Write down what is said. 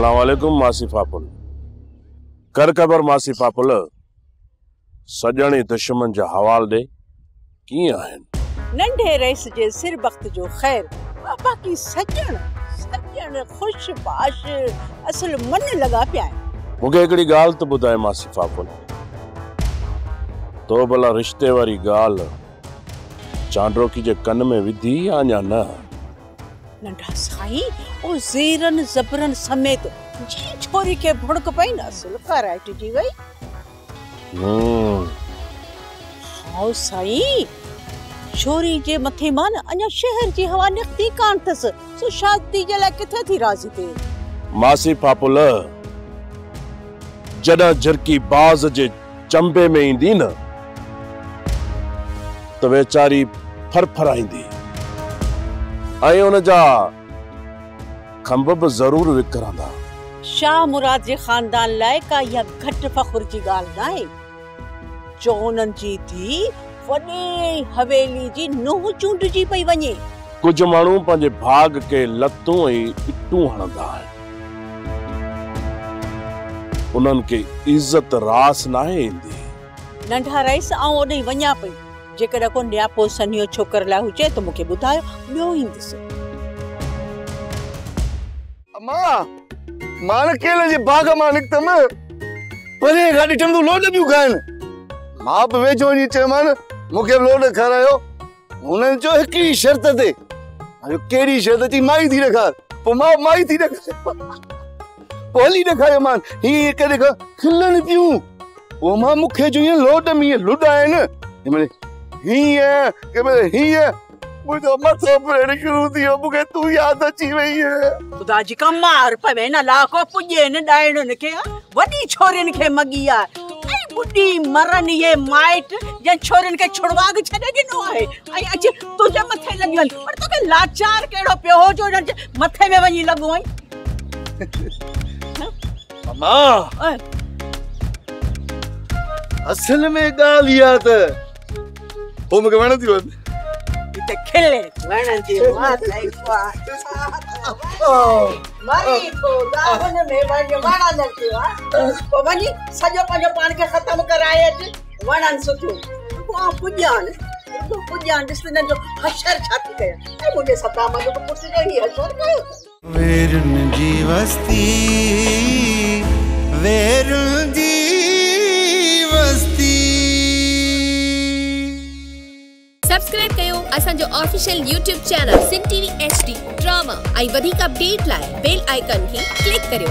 अस्सलाम वालेकुम मासी पापुल। कर ख़बर मासी पापुल, सजणी दुश्मन जा हवाल दे कीअं आहिनि? नंढे रईस जे सिर वक्त जो खैर, बाकी सजण खुशबाश असल मन लगा पिया आहिनि। मूंखे हिकिड़ी ॻाल्हि त ॿुधाए मासी पापुल, तो भला रिश्ते वारी ॻाल्हि चांडरोकी जे कन में विधी या अञा न? नंढा साईं, ओ ज़ेरन ज़बरन समेत जी छोरी के भुड़क पई न असल कराइट जी वई। हाँ साईं, छोरी जे मथे मान अञा शहर जी हवा निकती कान थस, सो शादी जे लाइ किथे थी राज़ी थे? मासी पापुल, जॾहिं झरकी बाज़ जे चंबे में ईंदी न त वेचारी फरफराईंदी ऐं उन जा खंभ बि ज़रूर विकरंदा। शाह मुराद जे खानदान लाइ का या घट फखुर जी ॻाल्हि न आहे जो उन्हनि जी धी वॾे हवेली जी नुंहुं चूंडजी पई वञे। कुझु माण्हू पंहिंजे भाग के लतूं ऐं इटूं हणंदा आहिनि, उन्हनि खे इज़त रास नाहे ईंदी। नंढा रईस आऊं ओॾे वञा पई, जेकॾहिं को न्यापो सनियो छोकर लाइ हुजे त मूंखे ॿुधायो, ॿियो ईंदुसि। मां मान केले जे बाग मां निकतम, परे गाडी टमदू लोड बियो खाइन। मां बि वेझो वञी चयोमान मूंखे लोड खारायो। हुननि जो हिकु ई शर्त ते, अरे कहिड़ी शर्त चई? माई थी ॾेखार। पोइ मां माई थी ॾेखार, पोइ हली ॾेखारियो मान। हीअं करे खिलनि पियूं। पोइ मां मूंखे जो ईअं लोड में ईअं लुॾा आहिनि, हीअं हीअं मुझो मथो पेड़ शुरू थियो। मूंखे तू याद अची वई है। खुदा जी का मार पवे न लाको पुॼे न ॾाइणनि खे, वॾी छोरियुनि खे मगी आहे ऐं बुढी मरन ये माइट जंहिं छोरियुनि खे छुड़वा के छॾे ॾिनो आहे ऐं अॼु तुंहिंजे मथे लॻियूं आहिनि। पर तोखे लाचार कहिड़ो पियो हो जो हुननि जे मथे में वञी लॻो आई? मां असल में ॻाल्हि इहा त पोइ मूंखे वणंदी वञे ते खिले वणंदी माथई मारी को दावन में वण वणा न थियो पोइ वञी सॼो पंहिंजो पाण खे ख़तम कराए अच। वणनि सुठो को पुॼान ॾिस न जो हशर छा थी कया ऐं मुंहिंजे सता मजो पुट जो ही हशर कयो। वेरुन जी वस्ती, वेरुन जी वस्ती। सब्सक्राइब कयो असांजो official YouTube channel Sindh TV HD drama ऐं वधीक अपडेट लाइ बेल आइकन खे क्लिक करियो।